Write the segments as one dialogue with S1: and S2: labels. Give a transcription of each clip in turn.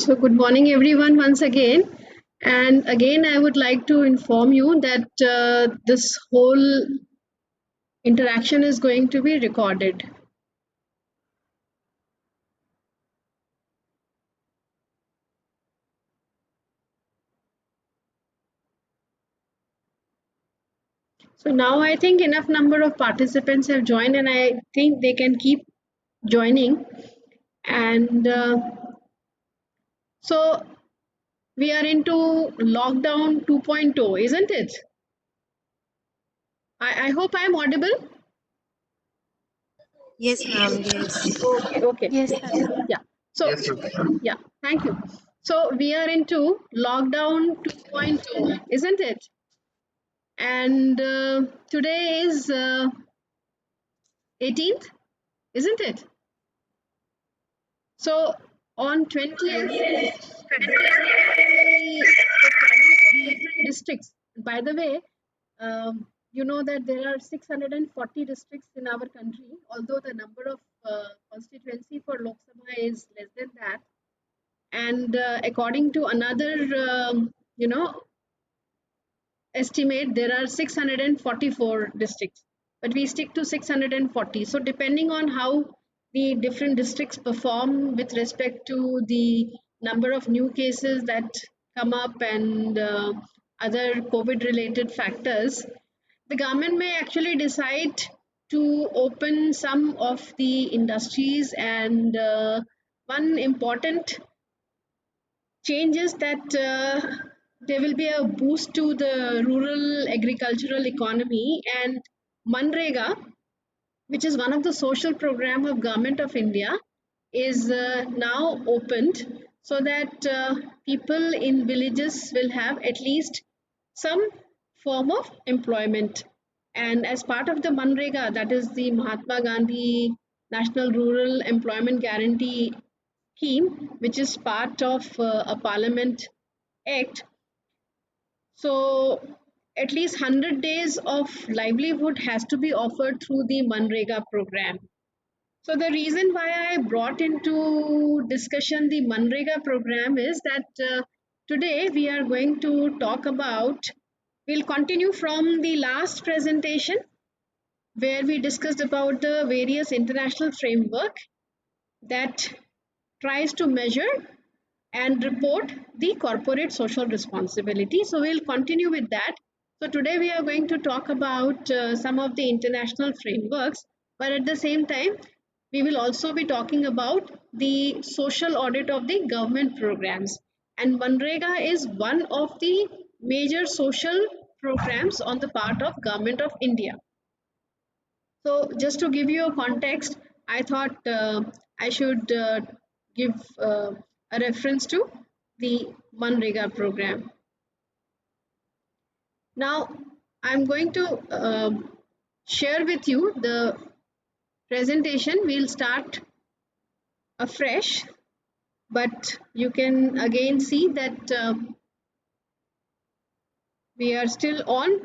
S1: So, good morning, everyone, once again. And again, I would like to inform you that this whole interaction is going to be recorded. So, now I think enough number of participants have joined, and I think they can keep joining. And so, we are into lockdown 2.0, isn't it? I hope I'm audible.
S2: Yes, ma'am. Yes.
S1: Okay, okay.
S3: Yes, ma'am.
S1: Yeah. So, yeah, thank you. So, we are into lockdown 2.0, isn't it? And today is 18th, isn't it? So, on 20th February, the planning for different districts. By the way, you know that there are 640 districts in our country, although the number of constituency for Lok Sabha is less than that. And according to another, estimate, there are 644 districts, but we stick to 640. So depending on how the different districts perform with respect to the number of new cases that come up and other COVID related factors, the government may actually decide to open some of the industries. And one important change is that there will be a boost to the rural agricultural economy, and Manrega, which is one of the social program of government of India, is now opened so that people in villages will have at least some form of employment. And as part of the Manrega, that is the Mahatma Gandhi National Rural Employment Guarantee scheme, which is part of a Parliament Act. So at least 100 days of livelihood has to be offered through the Manrega program. So the reason why I brought into discussion the Manrega program is that today we are going to talk about, we'll continue from the last presentation where we discussed about the various international framework that tries to measure and report the corporate social responsibility. So we'll continue with that. So today we are going to talk about some of the international frameworks, but at the same time, we will also be talking about the social audit of the government programs. And Manrega is one of the major social programs on the part of Government of India. So just to give you a context, I thought I should give a reference to the Manrega program. Now, I'm going to share with you the presentation. We'll start afresh, but you can again see that we are still on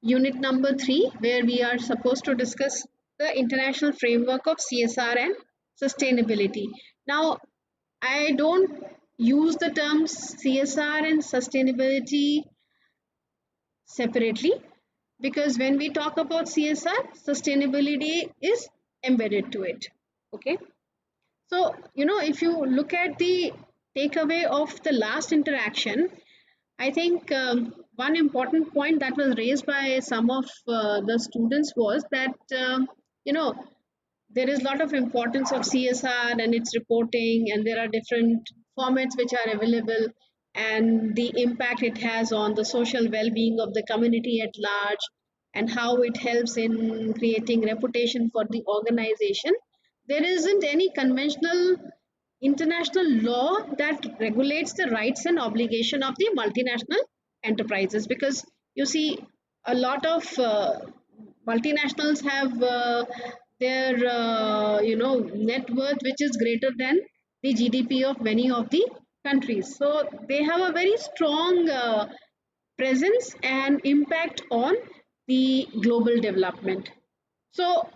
S1: unit number 3, where we are supposed to discuss the international framework of CSR and sustainability. Now, I don't use the terms CSR and sustainability separately, because when we talk about CSR, sustainability is embedded to it. Okay. So, if you look at the takeaway of the last interaction, I think one important point that was raised by some of the students was that, you know, there is a lot of importance of CSR and its reporting, and there are different formats which are available, and the impact it has on the social well-being of the community at large, and how it helps in creating reputation for the organization. There isn't any conventional international law that regulates the rights and obligation of the multinational enterprises, because you see a lot of multinationals have their net worth which is greater than the GDP of many of the countries, so they have a very strong presence and impact on the global development. So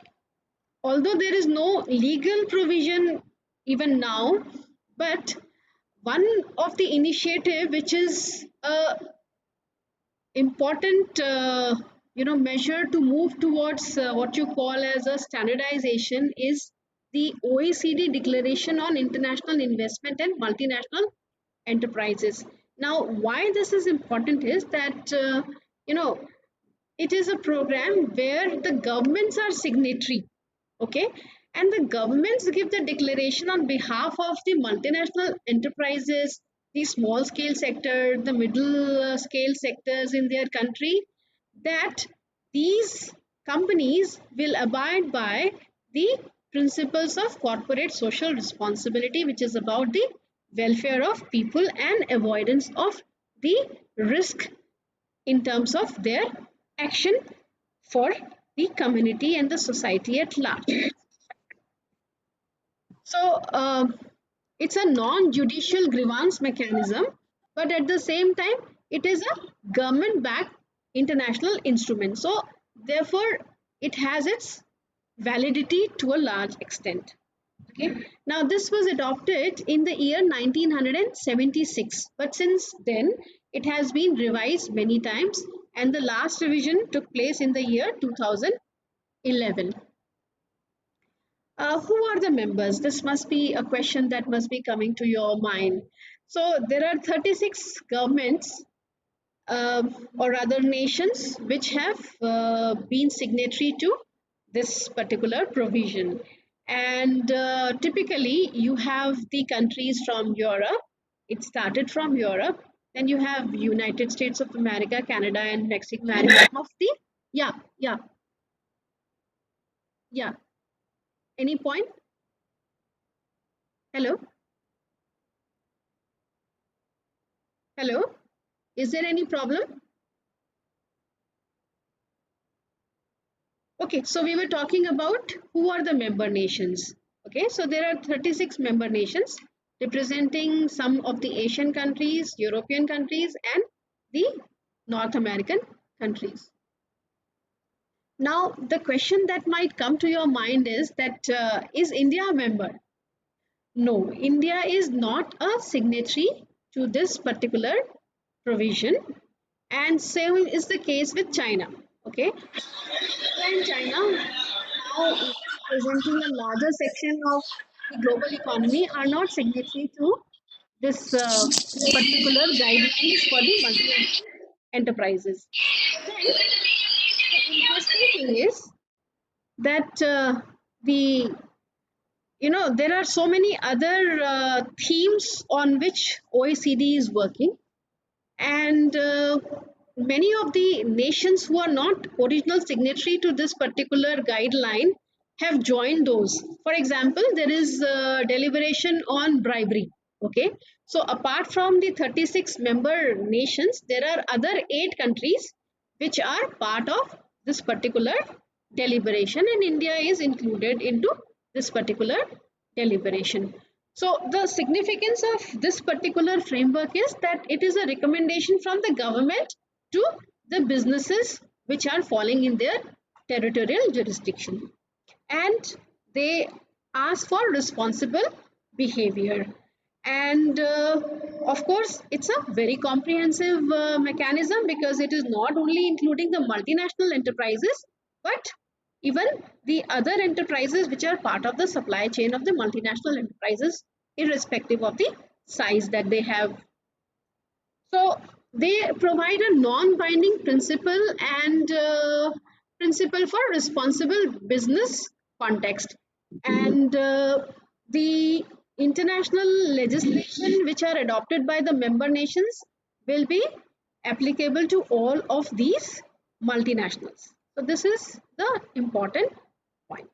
S1: although there is no legal provision even now, but one of the initiative which is a important measure to move towards what you call as a standardization is the OECD Declaration on International Investment and Multinational Enterprises. Now, why this is important is that you know it is a program where the governments are signatory, okay, and the governments give the declaration on behalf of the multinational enterprises, the small scale sector, the middle scale sectors in their country, that these companies will abide by the principles of corporate social responsibility, which is about the welfare of people and avoidance of the risk in terms of their action for the community and the society at large. So it's a non-judicial grievance mechanism, but at the same time, it is a government-backed international instrument. So therefore, it has its validity to a large extent. Okay. Now this was adopted in the year 1976, but since then it has been revised many times, and the last revision took place in the year 2011. Who are the members? This must be a question that must be coming to your mind. So there are 36 governments, or rather nations, which have been signatory to this particular provision. And typically, you have the countries from Europe. It started from Europe. Then you have United States of America, Canada, and Mexico. And some of the, yeah, yeah, yeah. Any point? Hello, hello. Is there any problem? Okay, so we were talking about who are the member nations. Okay, so there are 36 member nations representing some of the Asian countries, European countries, and the North American countries. Now, the question that might come to your mind is that is India a member? No, India is not a signatory to this particular provision, and same is the case with China. Okay, India and China, now presenting a larger section of the global economy, are not signatory to this particular guidelines for the multinational enterprises. Then the interesting thing is that the there are so many other themes on which OECD is working, and many of the nations who are not original signatory to this particular guideline have joined those. For example, there is deliberation on bribery. Okay, so apart from the 36 member nations, there are other 8 countries which are part of this particular deliberation, and India is included into this particular deliberation. So the significance of this particular framework is that it is a recommendation from the government to the businesses which are falling in their territorial jurisdiction, and they ask for responsible behavior. And of course, it's a very comprehensive mechanism, because it is not only including the multinational enterprises, but even the other enterprises which are part of the supply chain of the multinational enterprises, irrespective of the size that they have. So they provide a non-binding principle and principle for responsible business context, and the international legislation which are adopted by the member nations will be applicable to all of these multinationals. So this is the important point.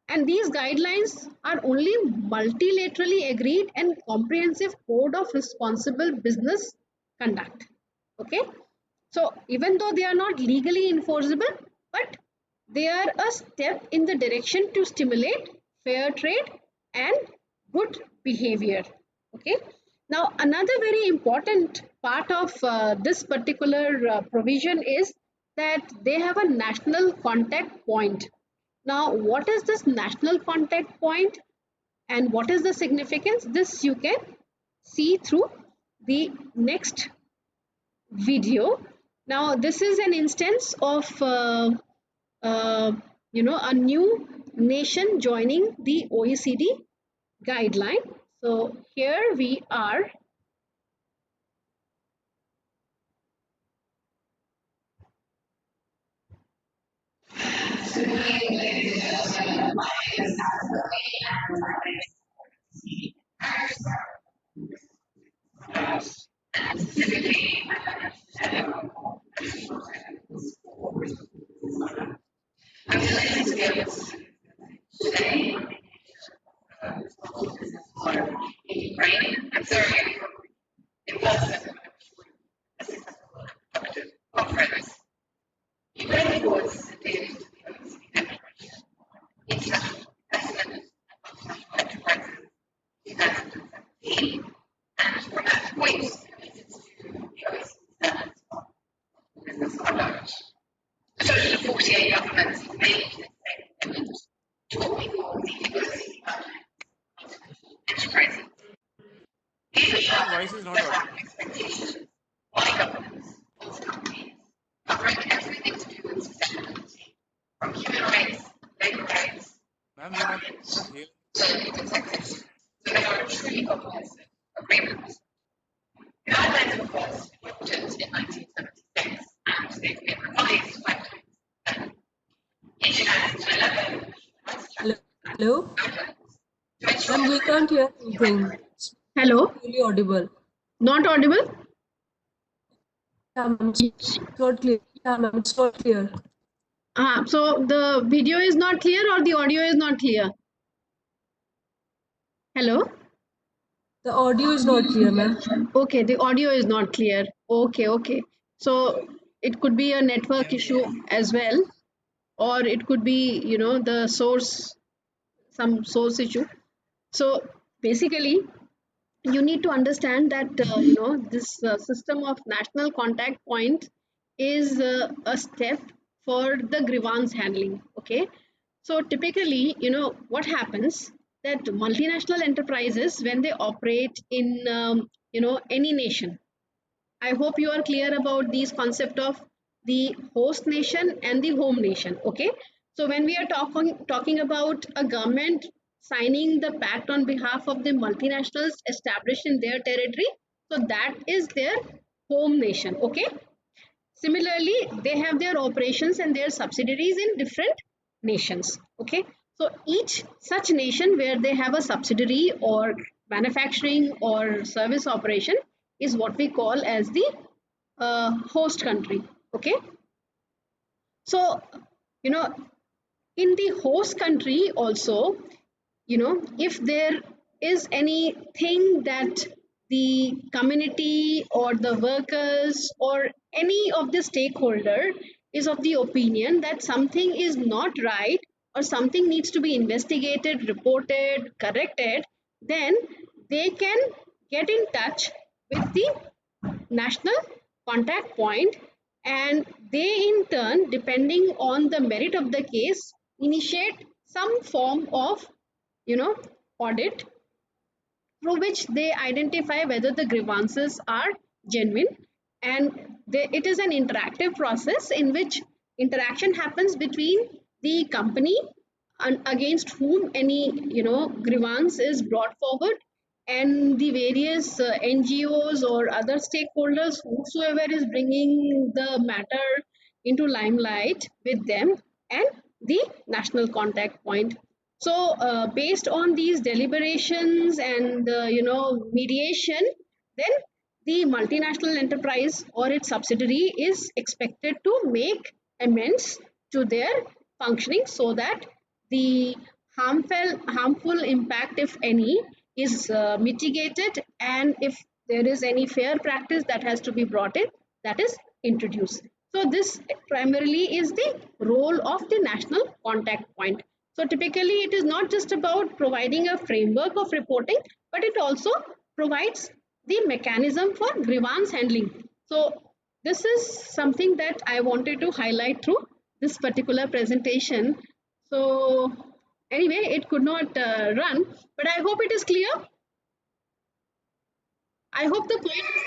S1: And these guidelines are only multilaterally agreed and comprehensive code of responsible business conduct. Okay, so even though they are not legally enforceable, but they are a step in the direction to stimulate fair trade and good behavior. Okay, now another very important part of this particular provision is that they have a national contact point. Now, what is this national contact point and what is the significance? This you can see through the next video. Now, this is an instance of uh, a new nation joining the OECD guideline. So here we are.
S2: Your voice is not audible. Ma'am, we are not hearing.
S3: Hello, hello, ma'am. We can't hear anything. It's
S1: Hello,
S3: really audible.
S1: not audible?
S3: Yeah, ma'am. It's not clear. Yeah, ma'am. It's not clear.
S1: So the video is not clear or the audio is not clear? Hello?
S3: The audio is not clear, ma'am.
S1: Okay, the audio is not clear. Okay, okay. So it could be a network issue as well, or it could be, the source, some source issue. So basically, you need to understand that, this system of national contact point is a step for the grievance handling. Okay. So typically, what happens that multinational enterprises, when they operate in, any nation, I hope you are clear about these concept of the host nation and the home nation. Okay. So when we are talking about a government signing the pact on behalf of the multinationals established in their territory, so that is their home nation. Okay. Similarly, they have their operations and their subsidiaries in different nations. Okay. So each such nation where they have a subsidiary or manufacturing or service operation is what we call as the host country. Okay. So, you know, in the host country also, if there is anything that the community or the workers or any of the stakeholder is of the opinion that something is not right or something needs to be investigated, reported, corrected, then they can get in touch with the national contact point, and they in turn, depending on the merit of the case, initiate some form of, you know audit, through which they identify whether the grievances are genuine. And it is an interactive process in which interaction happens between the company and against whom any grievance is brought forward, and the various NGOs or other stakeholders, whosoever is bringing the matter into limelight with them, and the national contact point. So, based on these deliberations and mediation, then the multinational enterprise or its subsidiary is expected to make amends to their functioning, so that the harmful impact, if any, is mitigated, and if there is any fair practice that has to be brought in, that is introduced. So this primarily is the role of the national contact point. So typically it is not just about providing a framework of reporting, but it also provides the mechanism for grievance handling. So this is something that I wanted to highlight through this particular presentation. So anyway, it could not run, but I hope it is clear. I hope the point is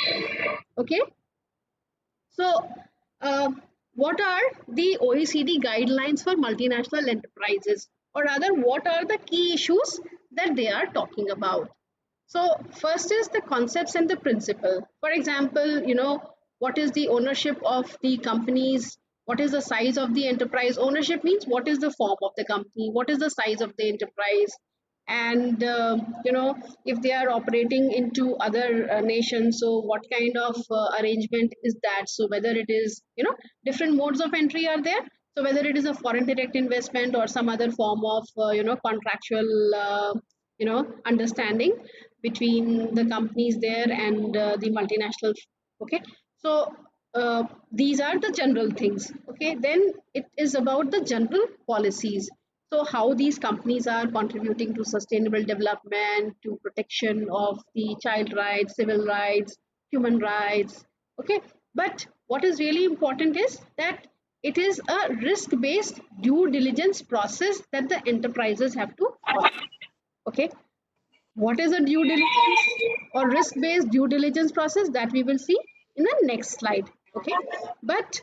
S1: clear. Okay. So, uh, what are the OECD guidelines for multinational enterprises? Or rather, what are the key issues that they are talking about? So, first is the concepts and the principle. For example, what is the ownership of the companies? What is the size of the enterprise? Ownership means what is the form of the company? What is the size of the enterprise? And if they are operating into other nations, so what kind of arrangement is that? So whether it is, different modes of entry are there. So whether it is a foreign direct investment or some other form of contractual understanding between the companies there and the multinational. Okay. So these are the general things. Okay, then it is about the general policies. So how these companies are contributing to sustainable development, to protection of the child rights, civil rights, human rights. Okay, but what is really important is that it is a risk based due diligence process that the enterprises have to follow. Okay, what is a due diligence or risk based due diligence process, that we will see in the next slide. Okay, but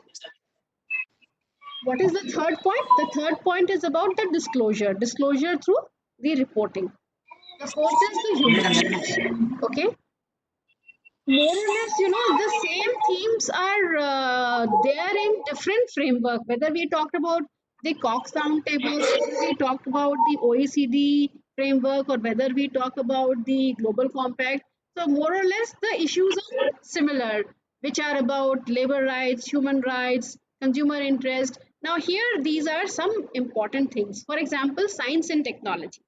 S1: what is the third point? The third point is about the disclosure through the reporting. The fourth is the human. Okay, more or less, the same themes are there in different framework. Whether we talked about the Cox Roundtable, whether we talked about the OECD framework, or whether we talk about the Global Compact. So more or less, the issues are similar, which are about labor rights, human rights, consumer interest. Now here, these are some important things. For example, science and technology.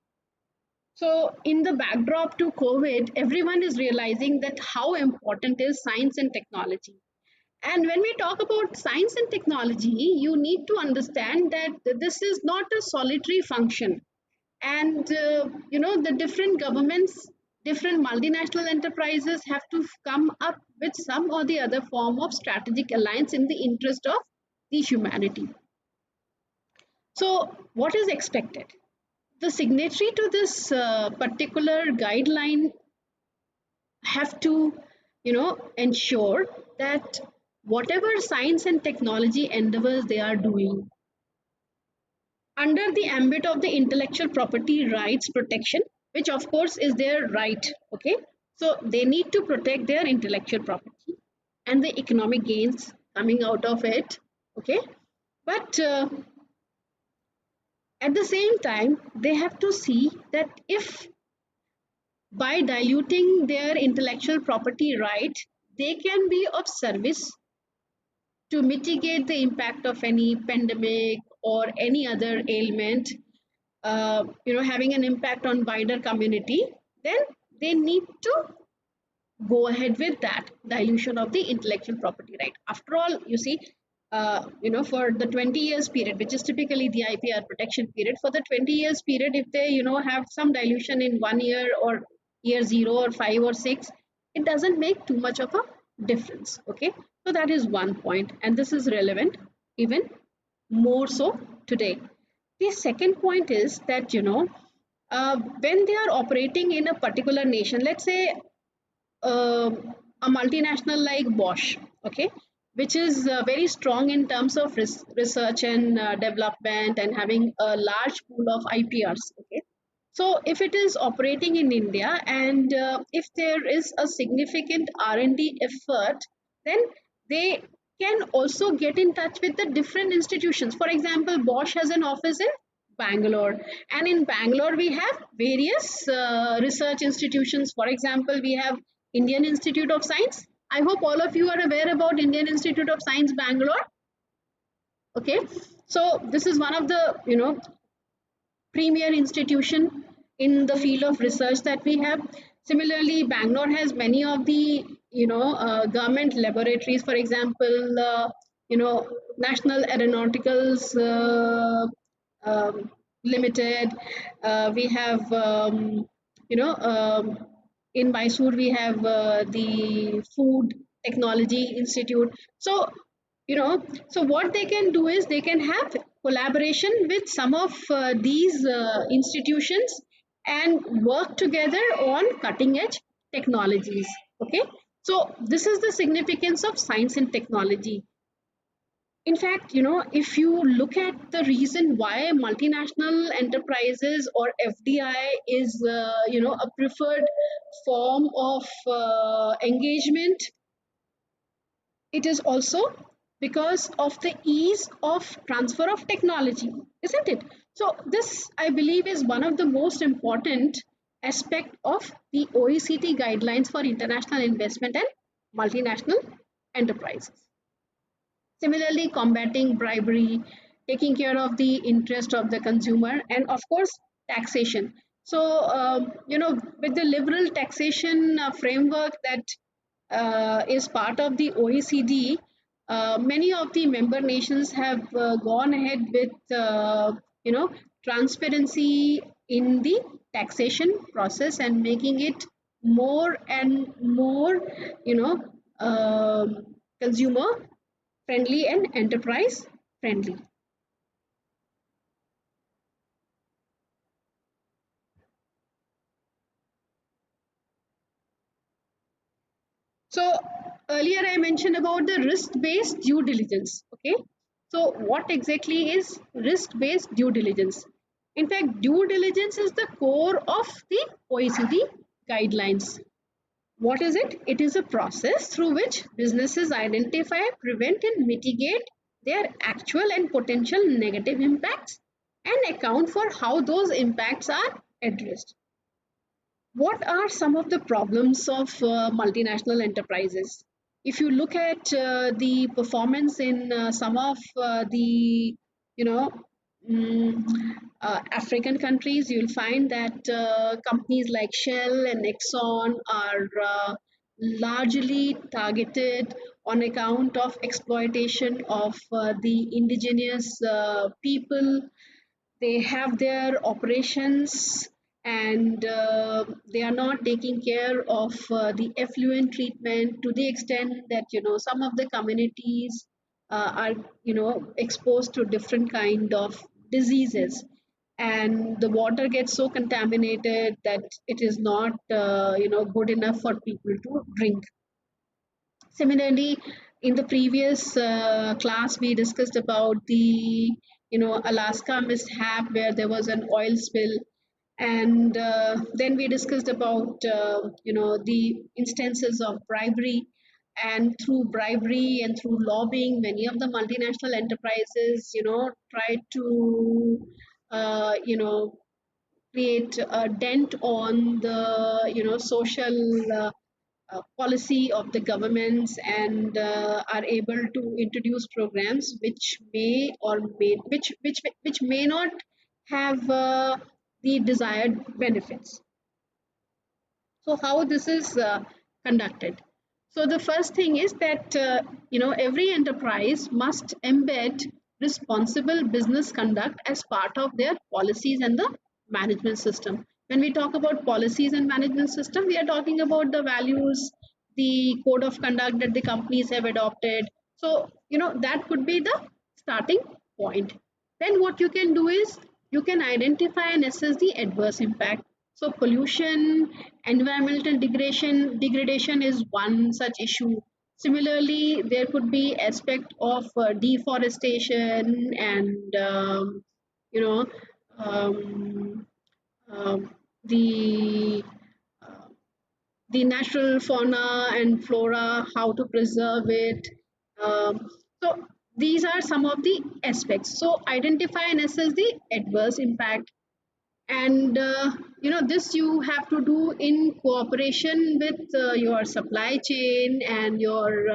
S1: So, in the backdrop to COVID, everyone is realizing that how important is science and technology. And when we talk about science and technology, you need to understand that this is not a solitary function. And, the different governments, different multinational enterprises have to come up with some or the other form of strategic alliance in the interest of the humanity. So, what is expected? The signatory to this particular guideline have to ensure that whatever science and technology endeavors they are doing under the ambit of the intellectual property rights protection, which of course is their right. Okay, so they need to protect their intellectual property and the economic gains coming out of it. Okay, but at the same time they have to see that if by diluting their intellectual property right, they can be of service to mitigate the impact of any pandemic or any other ailment, having an impact on wider community, then they need to go ahead with that dilution of the intellectual property right. After all, you see, for the 20 years period, which is typically the IPR protection period, for the 20 years period, if they, have some dilution in 1 year or year 0 or 5 or 6, it doesn't make too much of a difference. Okay, so that is one point, and this is relevant even more so today. The second point is that, when they are operating in a particular nation, let's say a multinational like Bosch, okay, which is very strong in terms of research and development and having a large pool of IPRs. Okay, so if it is operating in India and if there is a significant R&D effort, then they can also get in touch with the different institutions. For example, Bosch has an office in Bangalore, and in Bangalore we have various research institutions. For example, we have Indian Institute of Science. I hope all of you are aware about Indian Institute of Science, Bangalore. Okay, so this is one of the premier institution in the field of research that we have. Similarly, Bangalore has many of the government laboratories. For example, National Aeronauticals Limited. We have in Mysore we have the Food Technology Institute. So so what they can do is they can have collaboration with some of these institutions and work together on cutting edge technologies. Okay, so this is the significance of science and technology. In fact, if you look at the reason why multinational enterprises or FDI is, a preferred form of engagement, it is also because of the ease of transfer of technology, isn't it? So this, I believe, is one of the most important aspect of the OECD guidelines for international investment and multinational enterprises. Similarly, combating bribery, taking care of the interest of the consumer, and of course, taxation. So, with the liberal taxation framework that is part of the OECD, many of the member nations have gone ahead with, transparency in the taxation process and making it more and more, you know, consumer friendly and enterprise friendly. So earlier I mentioned about the risk-based due diligence. Okay. So what exactly is risk-based due diligence? In fact, due diligence is the core of the OECD guidelines. What is it? It is a process through which businesses identify, prevent, and mitigate their actual and potential negative impacts and account for how those impacts are addressed. What are some of the problems of multinational enterprises? If you look at the performance in some of the, you know, mm, African countries, you'll find that companies like Shell and Exxon are largely targeted on account of exploitation of the indigenous people. They have their operations, and they are not taking care of the effluent treatment to the extent that some of the communities are exposed to different kind of diseases, and the water gets so contaminated that it is not good enough for people to drink. Similarly, in the previous class, we discussed about the Alaska mishap where there was an oil spill, and then we discussed about the instances of bribery. And through bribery and through lobbying, many of the multinational enterprises, try to create a dent on the social policy of the governments, and are able to introduce programs which may or may which may not have the desired benefits. So how this is conducted? So the first thing is that every enterprise must embed responsible business conduct as part of their policies and the management system. When we talk about policies and management system, we are talking about the values, the code of conduct that the companies have adopted. So that could be the starting point. Then what you can do is you can identify and assess the adverse impact. So pollution, environmental degradation is one such issue. Similarly, there could be aspect of deforestation and you know um, um, the uh, the natural fauna and flora, how to preserve it. So these are some of the aspects. So identify and assess the adverse impact, and this you have to do in cooperation with your supply chain and your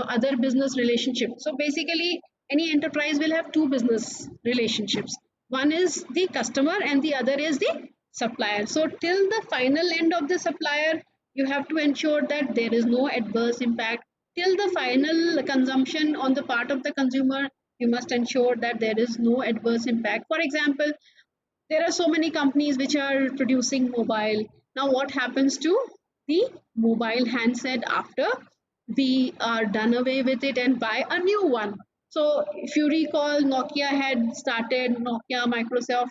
S1: other business relationships. So basically, any enterprise will have two business relationships. One is the customer and the other is the supplier. So till the final end of the supplier, you have to ensure that there is no adverse impact. Till the final consumption on the part of the consumer, you must ensure that there is no adverse impact. For example, there are so many companies which are producing mobile. Now what happens to the mobile handset after we are done away with it and buy a new one? So if you recall, Nokia had started, Nokia, Microsoft,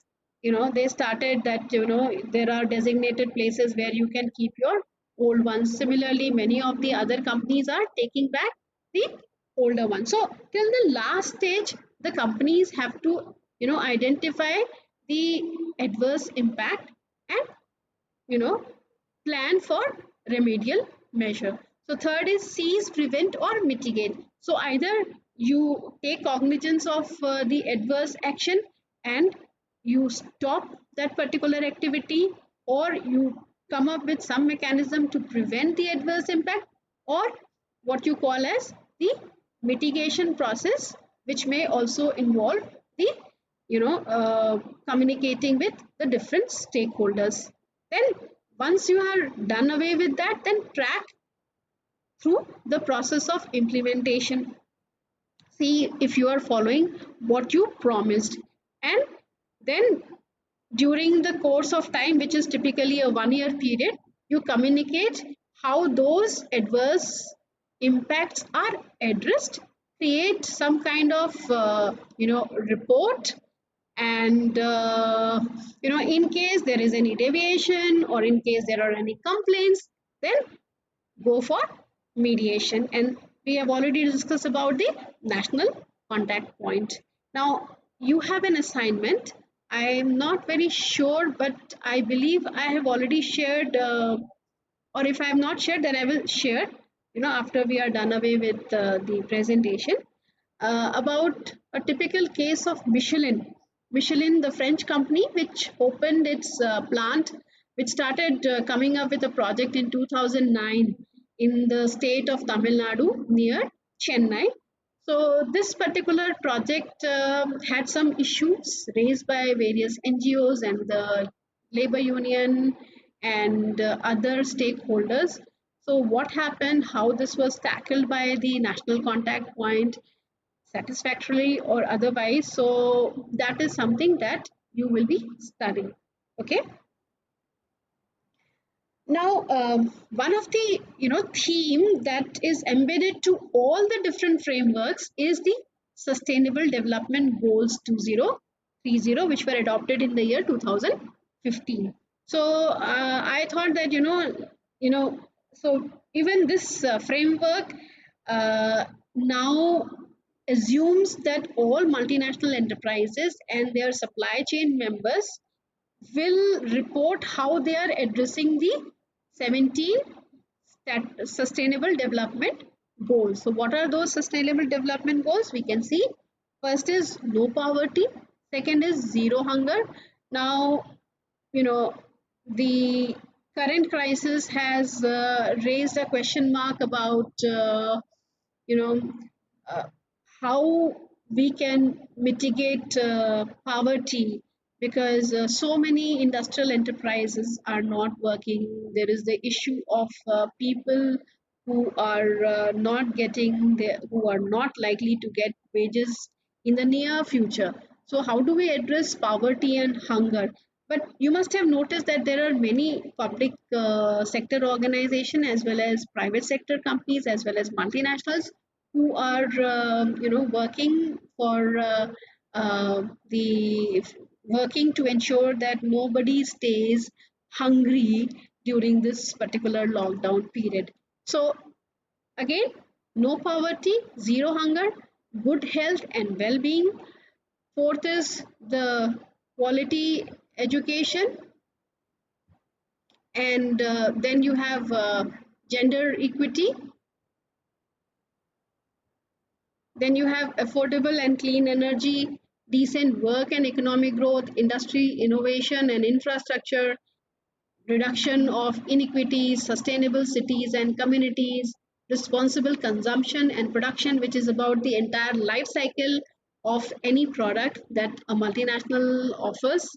S1: they started that there are designated places where you can keep your old ones. Similarly, many of the other companies are taking back the older ones. So till the last stage, the companies have to, identify the adverse impact and, you know, plan for remedial measure. So third is seize, prevent or mitigate. So either you take cognizance of the adverse action and you stop that particular activity, or you come up with some mechanism to prevent the adverse impact, or what you call as the mitigation process, which may also involve the, communicating with the different stakeholders. Then once you are done away with that, then track through the process of implementation. See if you are following what you promised. And then during the course of time, which is typically a 1 year period, you communicate how those adverse impacts are addressed, create some kind of report, and in case there is any deviation or in case there are any complaints, then go for mediation. And we have already discussed about the national contact point. Now you have an assignment. I am not very sure, but I believe I have already shared, or if I have not shared, then I will share, after we are done away with the presentation, about a typical case of Michelin. Michelin, the French company, which opened its plant, which started coming up with a project in 2009 in the state of Tamil Nadu near Chennai. So this particular project had some issues raised by various NGOs and the labor union and other stakeholders. So what happened, how this was tackled by the national contact point, satisfactorily or otherwise. So that is something that you will be studying. Okay. Now, one of the theme that is embedded to all the different frameworks is the Sustainable Development Goals 2030, which were adopted in the year 2015. So I thought that so even this framework now assumes that all multinational enterprises and their supply chain members will report how they are addressing the 17 sustainable development goals. So what are those sustainable development goals? We can see first is no poverty, second is zero hunger. Now, the current crisis has raised a question mark about you know uh, how we can mitigate poverty, because so many industrial enterprises are not working. There is the issue of people who are not getting who are not likely to get wages in the near future. So how do we address poverty and hunger? But you must have noticed that there are many public sector organization as well as private sector companies as well as multinationals who are working for the working to ensure that nobody stays hungry during this particular lockdown period. So again, no poverty, zero hunger, good health and well-being. Fourth is the quality education, and then you have gender equity. Then you have affordable and clean energy, decent work and economic growth, industry, innovation and infrastructure, reduction of inequities, sustainable cities and communities, responsible consumption and production, which is about the entire life cycle of any product that a multinational offers.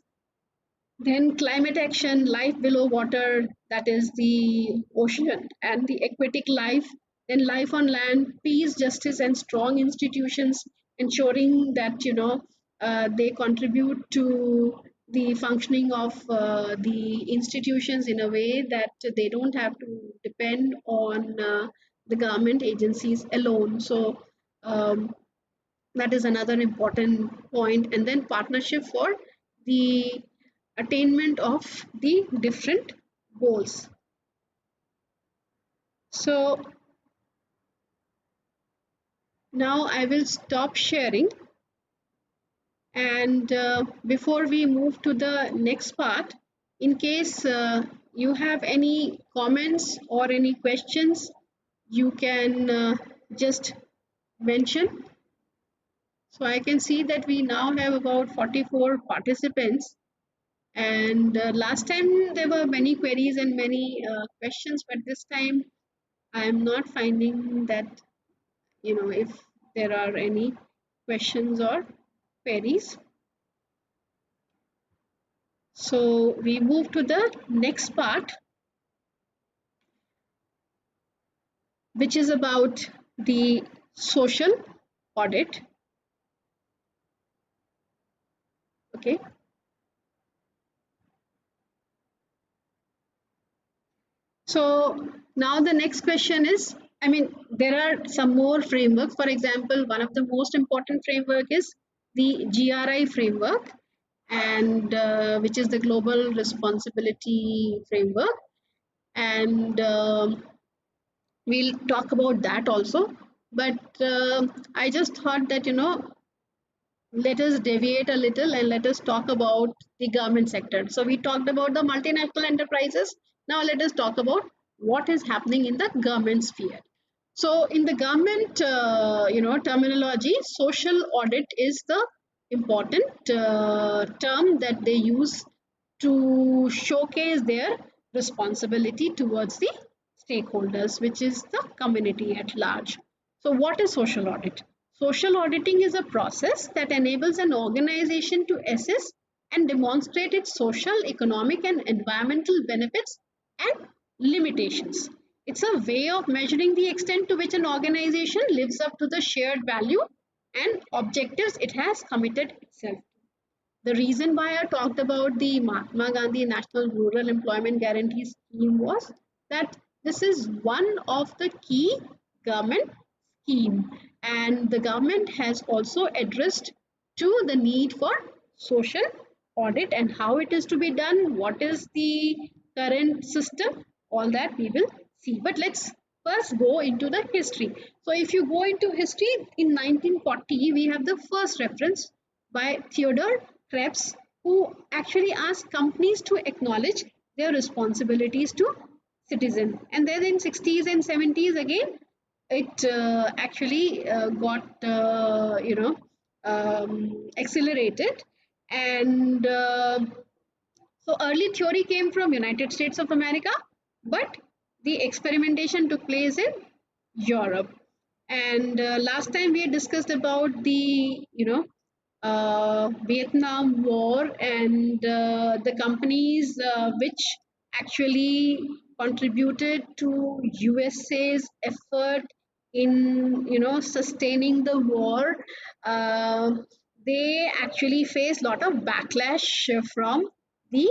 S1: Then climate action, life below water, that is the ocean and the aquatic life. Then life on land, peace, justice, and strong institutions, ensuring that they contribute to the functioning of the institutions in a way that they don't have to depend on the government agencies alone. So that is another important point. And then partnership for the attainment of the different goals. So now I will stop sharing, and before we move to the next part, in case you have any comments or any questions, you can just mention. So I can see that we now have about 44 participants, and last time there were many queries and many questions, but this time I am not finding that, if there are any questions or queries. So we move to the next part, which is about the social audit. Okay. So now the next question is, there are some more frameworks. For example, one of the most important framework is the GRI framework, and which is the Global Responsibility Framework. And we'll talk about that also. But I just thought that, let us deviate a little and let us talk about the government sector. So we talked about the multinational enterprises. Now let us talk about what is happening in the government sphere. So in the government, terminology, social audit is the important term that they use to showcase their responsibility towards the stakeholders, which is the community at large. So what is social audit? Social auditing is a process that enables an organization to assess and demonstrate its social, economic, and environmental benefits and limitations. It's a way of measuring the extent to which an organization lives up to the shared value and objectives it has committed itself. The reason why I talked about the Mahatma Gandhi National Rural Employment Guarantee Scheme was that this is one of the key government scheme, and the government has also addressed to the need for social audit and how it is to be done, what is the current system, all that we will see. But let's first go into the history. So if you go into history, in 1940 we have the first reference by Theodore Krebs, who actually asked companies to acknowledge their responsibilities to citizens. And then in 60s and 70s again, it actually got accelerated, and so early theory came from United States of America, but the experimentation took place in Europe. And last time we had discussed about the Vietnam War, and the companies which actually contributed to USA's effort in sustaining the war. Uh, they actually faced a lot of backlash from the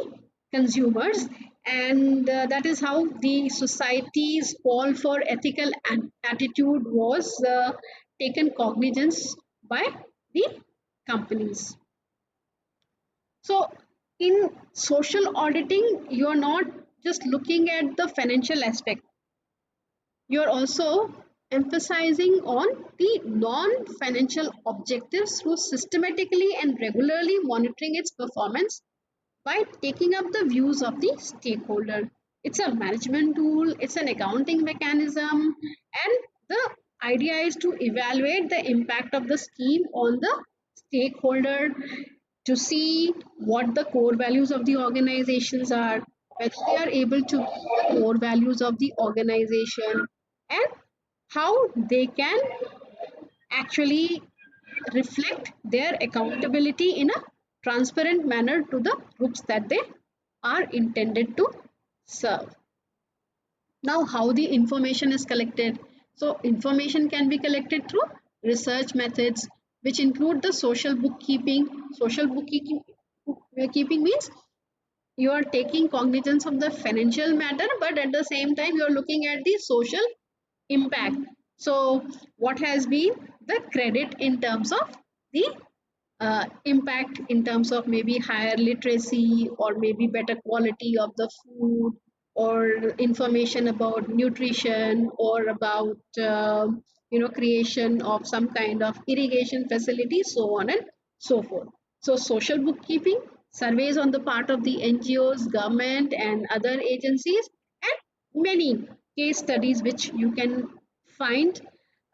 S1: consumers, and that is how the society's call for ethical attitude was taken cognizance by the companies. So in social auditing, you're not just looking at the financial aspect, you're also emphasizing on the non-financial objectives through systematically and regularly monitoring its performance by taking up the views of the stakeholder. It's a management tool, it's an accounting mechanism, and the idea is to evaluate the impact of the scheme on the stakeholder, to see what the core values of the organizations are, whether they are able to meet the core values of the organization, and how they can actually reflect their accountability in a transparent manner to the groups that they are intended to serve. Now, how the information is collected. So, information can be collected through research methods, which include the social bookkeeping. Social bookkeeping means you are taking cognizance of the financial matter, but at the same time, you are looking at the social impact. So, what has been the credit in terms of the impact in terms of maybe higher literacy or maybe better quality of the food or information about nutrition or about creation of some kind of irrigation facility, so on and so forth. So social bookkeeping, surveys on the part of the NGOs, government and other agencies, and many case studies which you can find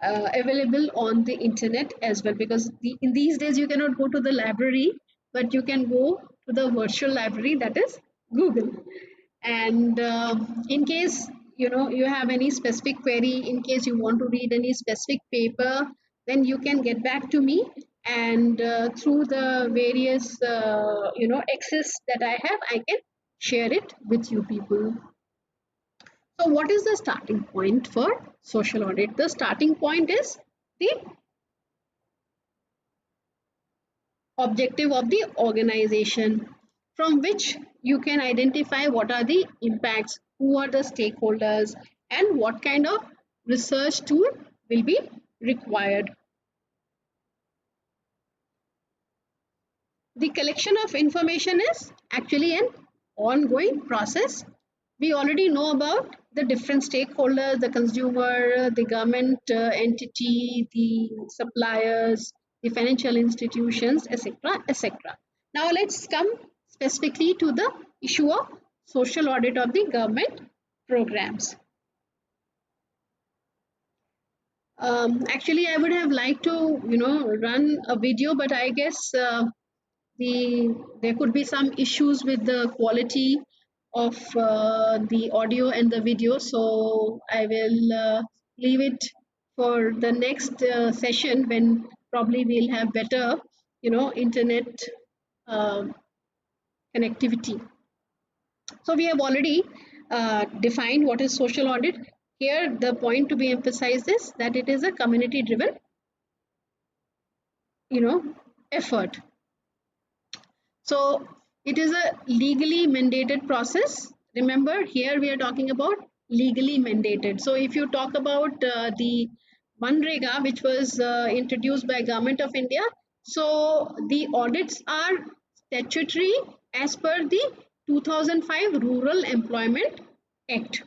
S1: available on the internet as well, because in these days you cannot go to the library, but you can go to the virtual library, that is Google. And in case you have any specific query, in case you want to read any specific paper, then you can get back to me, and through the various access that I have, I can share it with you people. So what is the starting point for social audit? The starting point is the objective of the organization, from which you can identify what are the impacts, who are the stakeholders, and what kind of research tool will be required. The collection of information is actually an ongoing process. We already know about the different stakeholders, the consumer, the government entity, the suppliers, the financial institutions, etc., etc. Now let's come specifically to the issue of social audit of the government programs. Actually, I would have liked to, run a video, but I guess there could be some issues with the quality of the audio and the video, so I will leave it for the next session, when probably we'll have better internet uh, connectivity. So we have already defined what is social audit. Here the point to be emphasized is that it is a community driven effort. So it is a legally mandated process. Remember, here we are talking about legally mandated. So if you talk about the Manrega, which was introduced by Government of India, so the audits are statutory as per the 2005 Rural Employment Act.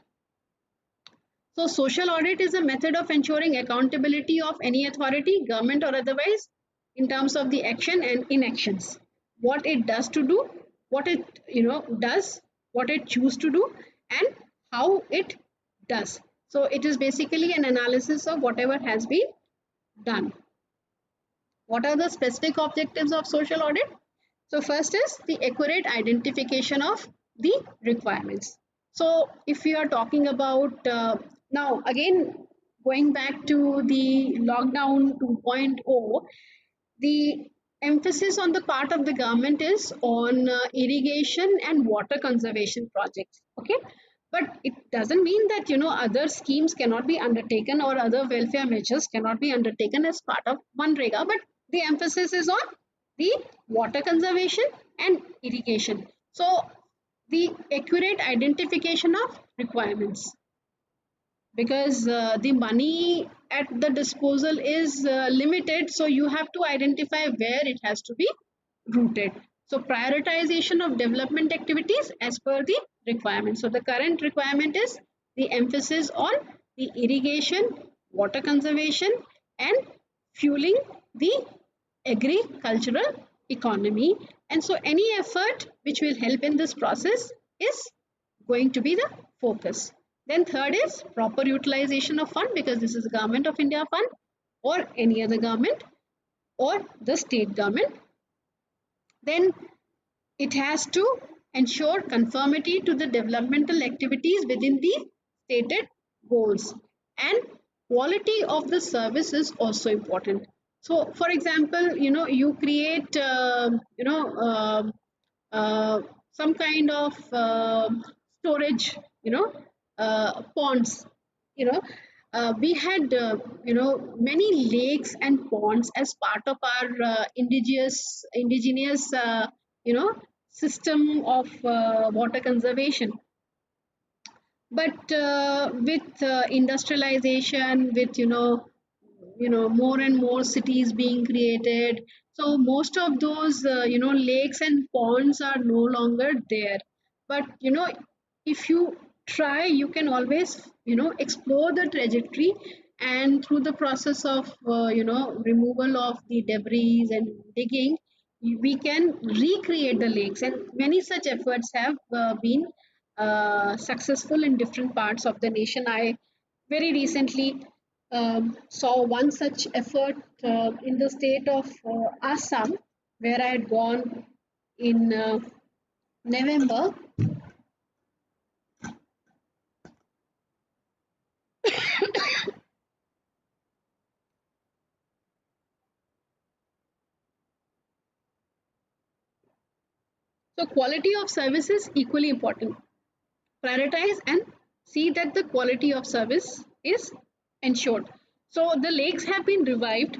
S1: So social audit is a method of ensuring accountability of any authority, government or otherwise, in terms of the action and inactions, what it does to do, what it does, what it choose to do, and how it does. So it is basically an analysis of whatever has been done. What are the specific objectives of social audit? So first is the accurate identification of the requirements. So if we are talking about now again, going back to the lockdown 2.0, the emphasis on the part of the government is on irrigation and water conservation projects. Okay, but it doesn't mean that other schemes cannot be undertaken or other welfare measures cannot be undertaken as part of Manrega, but the emphasis is on the water conservation and irrigation. So the accurate identification of requirements, because the money at the disposal is limited, so you have to identify where it has to be routed. So prioritization of development activities as per the requirement. So the current requirement is the emphasis on the irrigation, water conservation and fueling the agricultural economy. And so any effort which will help in this process is going to be the focus. Then third is proper utilization of fund, because this is a Government of India fund or any other government or the state government. Then it has to ensure conformity to the developmental activities within the stated goals, and quality of the service is also important. So for example, you create some kind of storage, ponds. you know we had many lakes and ponds as part of our indigenous you know system of water conservation. But with industrialization, with more and more cities being created, so most of those lakes and ponds are no longer there. But if you try, you can always, explore the trajectory, and through the process of, removal of the debris and digging, we can recreate the lakes. And many such efforts have been successful in different parts of the nation. I very recently saw one such effort in the state of Assam, where I had gone in November. So quality of service is equally important. Prioritize and see that the quality of service is ensured. So the lakes have been revived,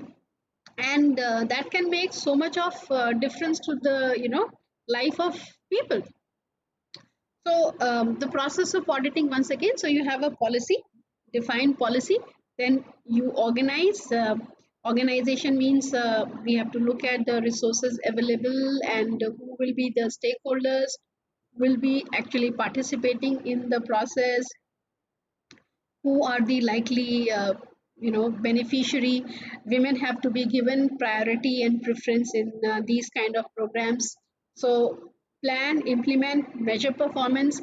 S1: and that can make so much of difference to the, life of people. So the process of auditing, once again, so you have a policy, defined policy, then you organize. Organization means we have to look at the resources available and who will be the stakeholders, will be actually participating in the process, who are the likely beneficiary. Women have to be given priority and preference in these kind of programs. So plan, implement, measure performance.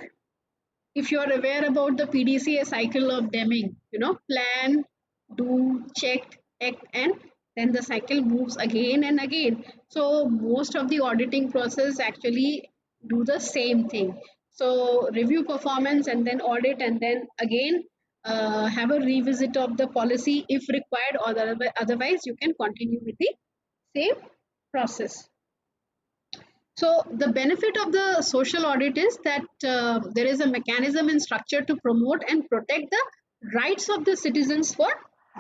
S1: If you're aware about the PDCA cycle of Deming, plan, do, check, act, and then the cycle moves again and again. So most of the auditing process actually do the same thing. So review performance and then audit, and then again have a revisit of the policy if required, or otherwise you can continue with the same process. So the benefit of the social audit is that there is a mechanism and structure to promote and protect the rights of the citizens for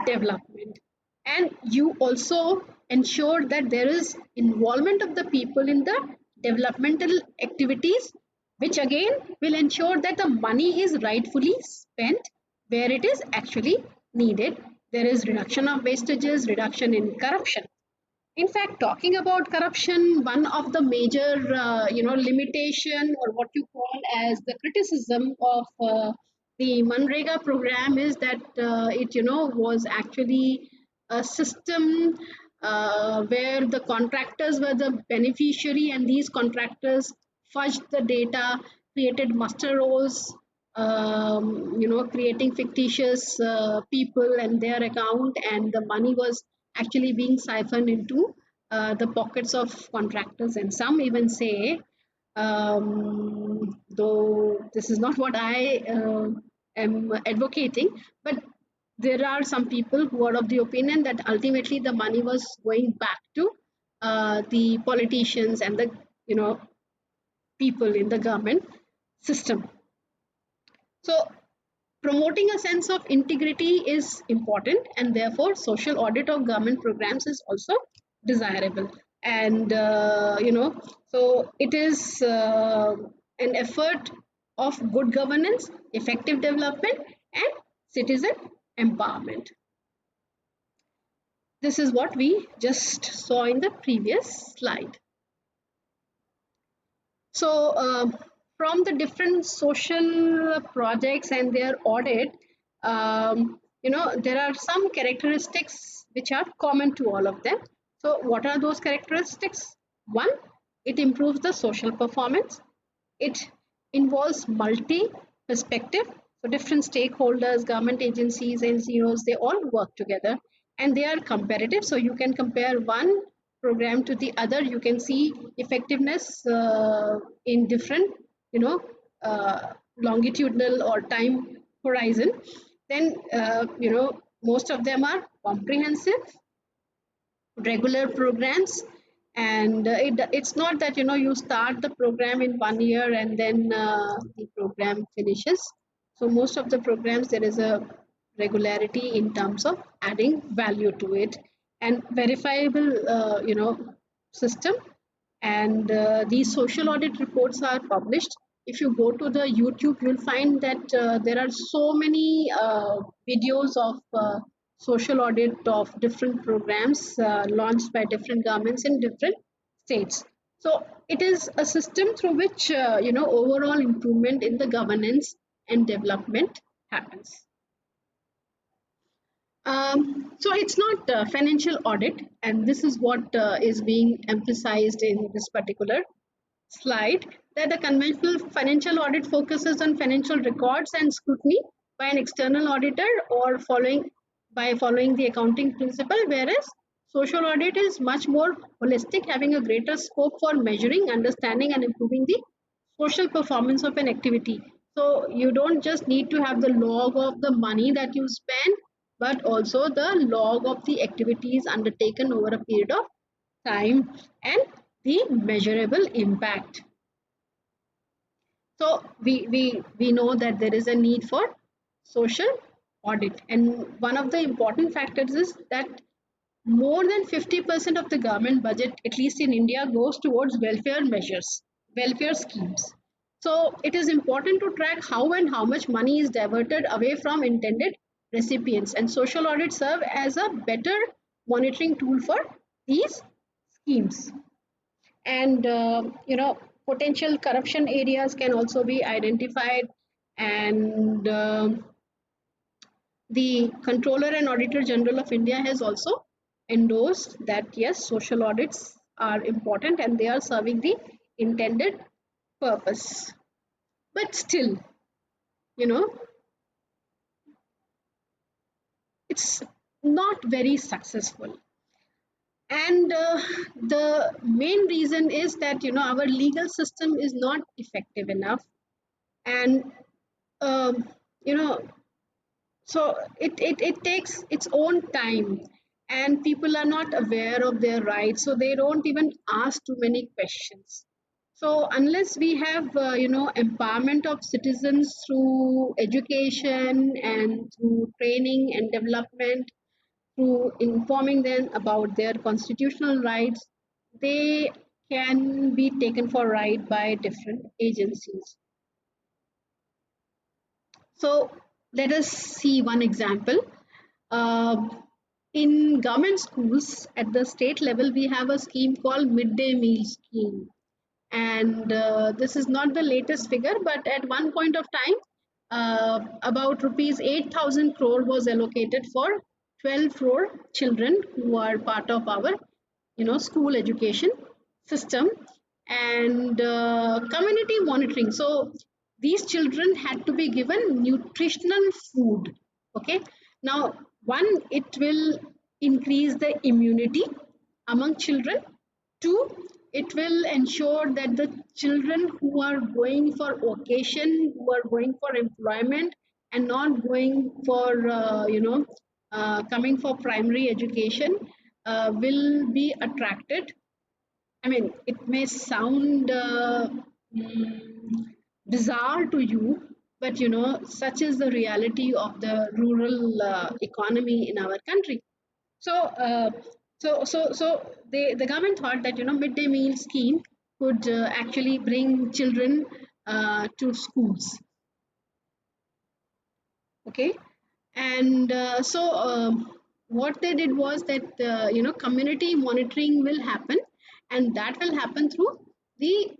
S1: development. And you also ensure that there is involvement of the people in the developmental activities, which again will ensure that the money is rightfully spent where it is actually needed. There is reduction of wastages, reduction in corruption. In fact, talking about corruption, one of the major, limitation, or what you call as the criticism of the Manrega program, is that it, was actually a system where the contractors were the beneficiary, and these contractors fudged the data, created muster rolls, creating fictitious people and their account, and the money was actually being siphoned into the pockets of contractors. And some even say, though this is not what I am advocating, but there are some people who are of the opinion that ultimately the money was going back to the politicians and the, people in the government system. So promoting a sense of integrity is important, and therefore social audit of government programs is also desirable. And so it is an effort of good governance, effective development, and citizen empowerment. This is what we just saw in the previous slide. So from the different social projects and their audit, there are some characteristics which are common to all of them. So what are those characteristics? One, it improves the social performance. It involves multi-perspective. So different stakeholders, government agencies, NGOs, they all work together, and they are comparative. So you can compare one program to the other. You can see effectiveness in different, longitudinal or time horizon. Then, most of them are comprehensive, regular programs, and it's not that you start the program in 1 year and then the program finishes. So most of the programs, there is a regularity in terms of adding value to it, and verifiable system. And these social audit reports are published. If you go to the YouTube, you'll find that there are so many videos of social audit of different programs launched by different governments in different states. So it is a system through which overall improvement in the governance and development happens. So it's not financial audit, and this is what is being emphasized in this particular slide, that the conventional financial audit focuses on financial records and scrutiny by an external auditor or following the accounting principle, whereas social audit is much more holistic, having a greater scope for measuring, understanding, and improving the social performance of an activity. So you don't just need to have the log of the money that you spend, but also the log of the activities undertaken over a period of time and the measurable impact. So we know that there is a need for social audit, and one of the important factors is that more than 50% of the government budget, at least in India, goes towards welfare measures, welfare schemes. So it is important to track how and how much money is diverted away from intended recipients, and social audits serve as a better monitoring tool for these schemes. And potential corruption areas can also be identified, and the Controller and Auditor General of India has also endorsed that yes, social audits are important and they are serving the intended purpose. But still, you know, it's not very successful. And the main reason is that our legal system is not effective enough, and um, you know so it takes its own time, and people are not aware of their rights, so they don't even ask too many questions. So unless we have empowerment of citizens through education and through training and development, through informing them about their constitutional rights, they can be taken for right by different agencies. So let us see one example. In government schools at the state level, we have a scheme called midday meal scheme. And this is not the latest figure, but at one point of time, about rupees 8,000 crore was allocated for 12 crore children who are part of our school education system, and community monitoring. So these children had to be given nutritional food. Okay, now one, it will increase the immunity among children. Two, it will ensure that the children who are going for vocation, who are going for employment, and not going for coming for primary education, will be attracted. I mean, it may sound bizarre to you, but such is the reality of the rural economy in our country. So, the government thought that midday meal scheme could actually bring children to schools. Okay, and what they did was that community monitoring will happen, and that will happen through the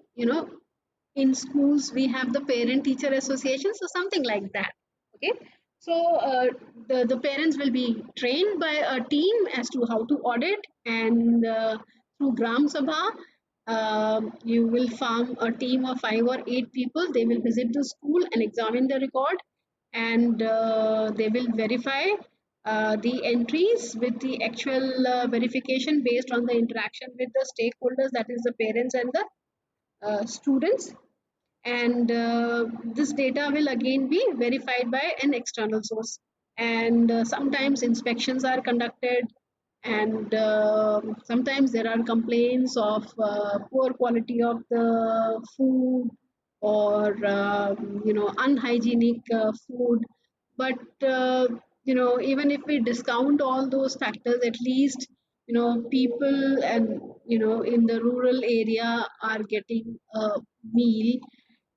S1: in schools we have the parent teacher association, so something like that. Okay, so the parents will be trained by a team as to how to audit, and through Gram Sabha, you will form a team of 5 or 8 people. They will visit the school and examine the record, and they will verify the entries with the actual verification based on the interaction with the stakeholders, that is the parents and the students. And this data will again be verified by an external source, and sometimes inspections are conducted, and sometimes there are complaints of poor quality of the food, or unhygienic food. But even if we discount all those factors, at least people and in the rural area are getting a meal.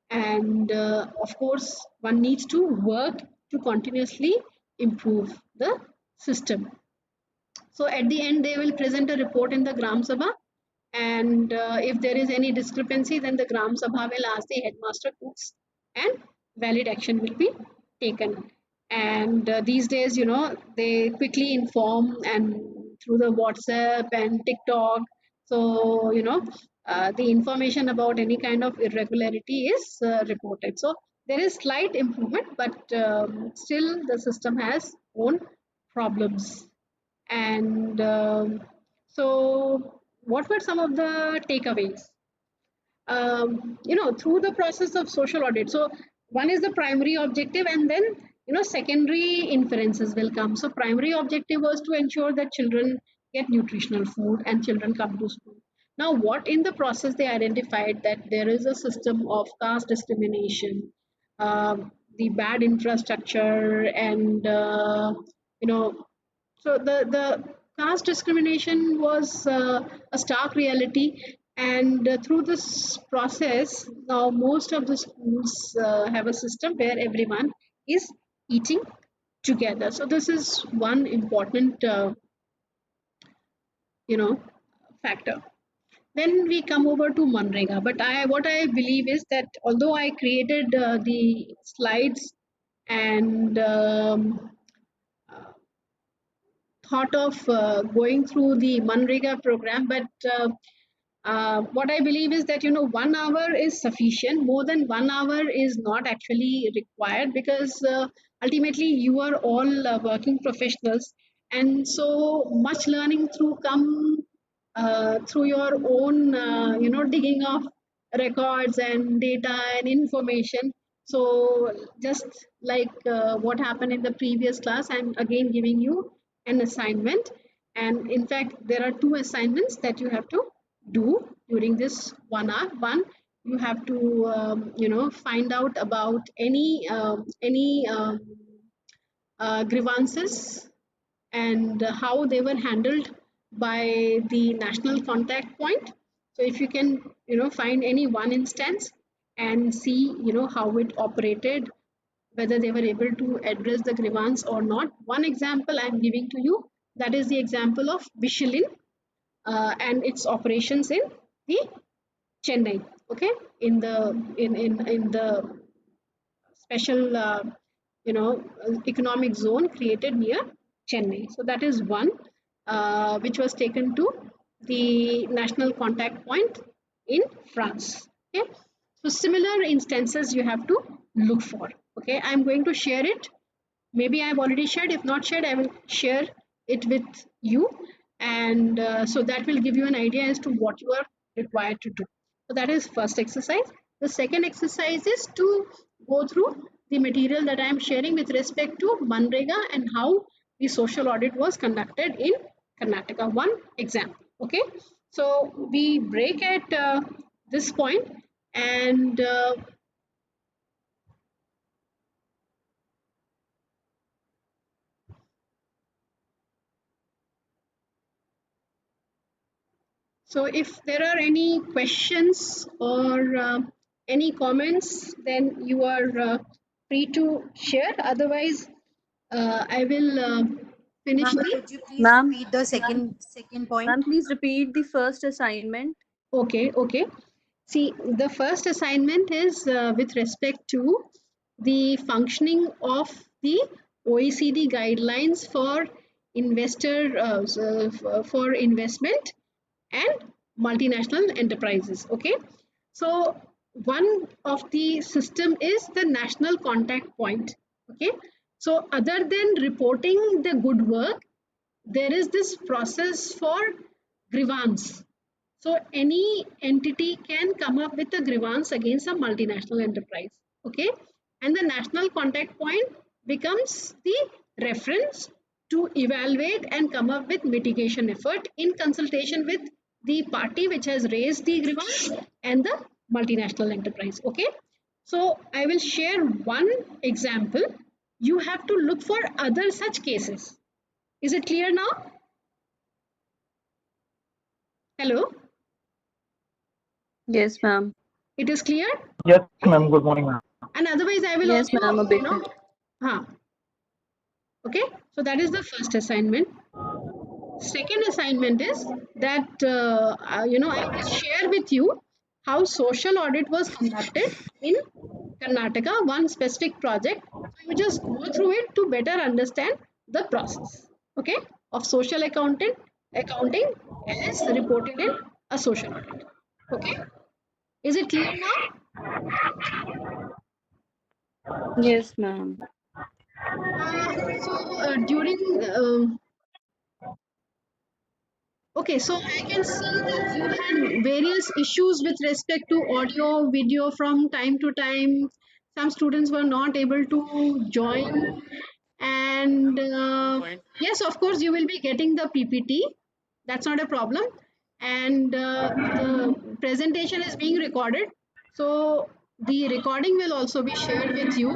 S1: And of course one needs to work to continuously improve the system. So at the end, they will present a report in the Gram Sabha, and if there is any discrepancy, then the Gram Sabha will ask the headmaster cooks and valid action will be taken. And these days, they quickly inform and through the WhatsApp and TikTok. So, the information about any kind of irregularity is reported. So there is slight improvement, but still the system has own problems. And so, what were some of the takeaways? Through the process of social audit. So one is the primary objective, and then secondary inferences will come. So primary objective was to ensure that children get nutritional food and children come to school. Now, what in the process they identified that there is a system of caste discrimination, the bad infrastructure, and you know so the caste discrimination was a stark reality, and through this process, now most of the schools have a system where everyone is eating together. So this is one important, you know, factor. Then we come over to Manrega. But what I believe is that although I created the slides and thought of going through the Manrega program, but what I believe is that 1 hour is sufficient. More than 1 hour is not actually required, because ultimately you are all working professionals, and so much learning through your own digging of records and data and information. So just like what happened in the previous class, I'm again giving you an assignment, and in fact there are two assignments that you have to do during this 1 hour. One, you have to find out about any grievances and how they were handled by the national contact point. So if you can find any one instance and see how it operated, whether they were able to address the grievance or not. One example I'm giving to you, that is the example of Michelin and its operations in the Chennai. Okay, in the special economic zone created near Chennai. So that is one which was taken to the national contact point in France. Okay, so similar instances you have to look for. Okay, I'm going to share it. Maybe I've already shared. If not shared, I will share it with you, and so that will give you an idea as to what you are required to do. So that is first exercise. The second exercise is to go through the material that I am sharing with respect to Manrega and how the social audit was conducted in Karnataka. One example. Okay, so we break at this point, and so if there are any questions or any comments, then you are free to share. Otherwise, I will finish
S4: Ma'am,
S1: the.
S4: could you please
S3: Ma'am,
S4: repeat the second point?
S3: ma'am, please repeat the first assignment.
S1: Okay, okay. See, the first assignment is with respect to the functioning of the OECD guidelines for for investment and multinational enterprises. Okay, so one of the system is the national contact point. Okay, so other than reporting the good work, there is this process for grievance. So any entity can come up with a grievance against a multinational enterprise. Okay, and the national contact point becomes the reference to evaluate and come up with mitigation effort in consultation with the party which has raised the grievance and the multinational enterprise. Okay, so I will share one example. You have to look for other such cases. Is it clear now? Hello,
S3: Yes, ma'am.
S1: it is clear?
S5: Yes, ma'am. Good morning, ma'am.
S1: And otherwise I will
S3: Yes, ma'am, a
S1: also
S3: bit.
S1: okay, so that is the first assignment. Second assignment is that I will share with you how social audit was conducted in Karnataka, one specific project. So you just go through it to better understand the process, okay, of social accounting as reported in a social audit. Okay, is it clear now?
S6: Yes, ma'am.
S1: During okay, so I can see that you had various issues with respect to audio, video from time to time. Some students were not able to join, and
S2: One point.
S1: yes, of course, you will be getting the PPT. That's not a problem, and the presentation is being recorded, so the recording will also be shared with you.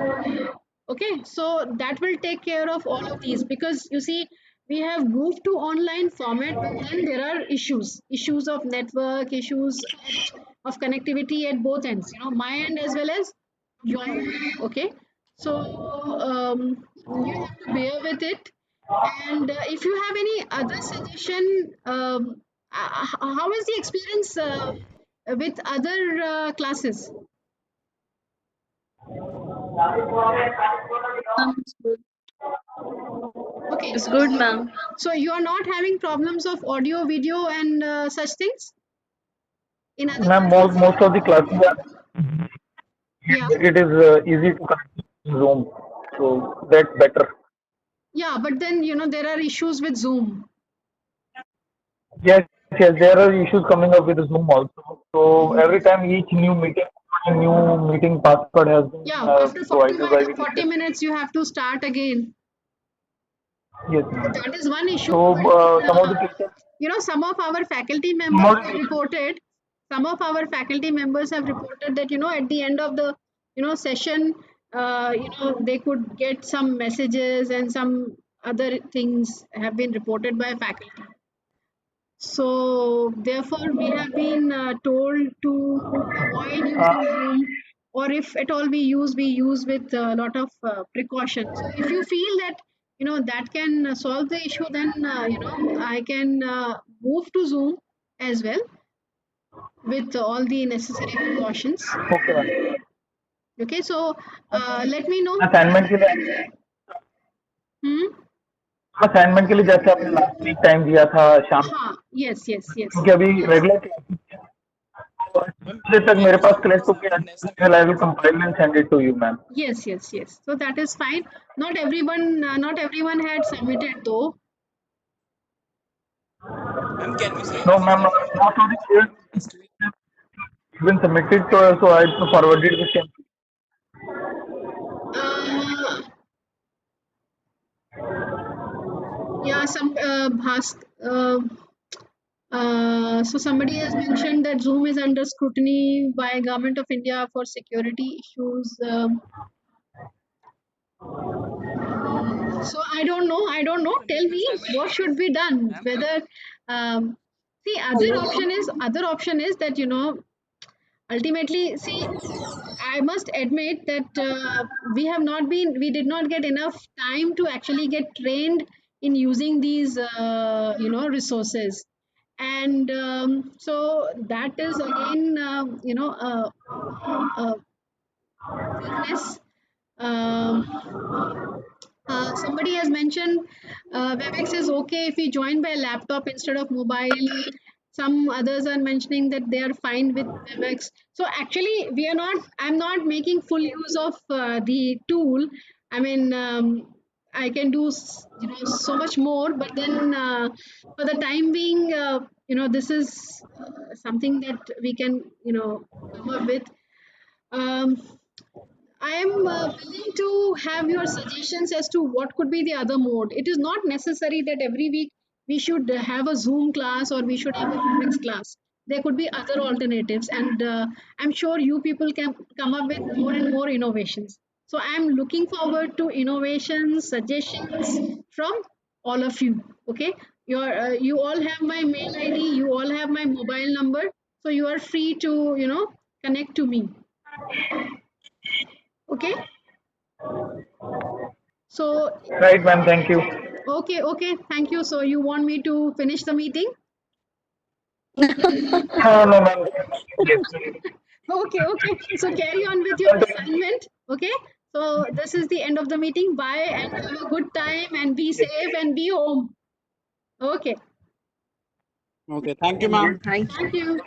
S1: Okay, so that will take care of all of these, because you see, we have moved to online format, but then there are issues of network, issues of connectivity at both ends, my end as well as your end. Okay, so you have to bear with it. And if you have any other suggestion, how is the experience with other classes?
S6: It's good.
S1: Okay,
S6: It's good, ma'am.
S1: so you are not having problems of audio, video, and such things in other
S5: Ma'am,
S1: classes?
S5: most of the classes
S1: Yeah,
S5: it is easy to connect to Zoom, so that's better.
S1: yeah, but then there are issues with Zoom.
S5: Yes, yes, there are issues coming up with Zoom also. So every time each new meeting password has been
S1: Yeah, after 40
S5: provided by
S1: minutes,
S5: the
S1: 40
S5: teacher.
S1: minutes, you have to start again.
S5: Yes,
S1: So
S5: ma'am.
S1: that is one issue.
S5: So
S1: But,
S5: some of the teachers,
S1: some of our faculty
S5: some
S1: members
S5: of
S1: have
S5: the teachers,
S1: reported, that, at the end of the, session, they could get some messages and some other things have been reported by faculty. So therefore, we have been told to avoid using Zoom, or if at all we use with a lot of precaution. So if you feel that that can solve the issue, then I can move to Zoom as well with all the necessary precautions.
S5: okay, ma'am.
S1: Okay, so let me know.
S5: Assignment के लिए
S1: Hmm?
S5: Assignment के लिए जैसे आपने last week time दिया था शाम को,
S1: हाँ, yes, yes, yes.
S5: क्योंकि अभी रेगुलर
S2: Ma'am,
S5: बजे तक मेरे
S2: next
S5: पास
S2: week
S5: कलेक्ट
S2: also
S5: होकर
S2: next week.
S5: I will compile and send it to you ma'am.
S1: Yes, yes, yes. So that is fine. Not everyone had submitted though.
S2: Ma'am, can we say
S5: No,
S2: this
S5: ma'am, most of the students
S2: next week?
S5: have been submitted, so I forwarded the same.
S1: Uh, yeah, so somebody has mentioned that Zoom is under scrutiny by Government of India for security issues. So I don't know. Tell
S2: Submit the
S1: me
S2: assignment
S1: what should be done.
S2: ma'am.
S1: Whether see, other option is that ultimately, see, I must admit that we did not get enough time to actually get trained in using these resources, and so that is again a weakness. um, Somebody has mentioned WebEx is okay if we join by laptop instead of mobile. Some others are mentioning that they are fine with WebEx. So actually, I'm not making full use of the tool. I mean, I can do so much more, but then for the time being, this is something that we can come up with. Um, I am willing to have your suggestions as to what could be the other mode. It is not necessary that every week we should have a Zoom class or we should have a WebEx class. There could be other alternatives, and I'm sure you people can come up with more and more innovations. So I'm looking forward to innovations, suggestions from all of you. Okay, you all have my mail ID, you all have my mobile number, so you are free to connect to me. Okay. So,
S5: Right, ma'am. Thank you.
S1: okay, thank you. So, you want me to finish the meeting?
S5: No, no, ma'am. Yes.
S1: Okay, okay. So carry on with your assignment. Okay. So this is the end of the meeting. Bye and have a good time and be safe and be home. Okay.
S7: Okay, thank you, ma'am.
S6: Thank you.
S1: Thank you.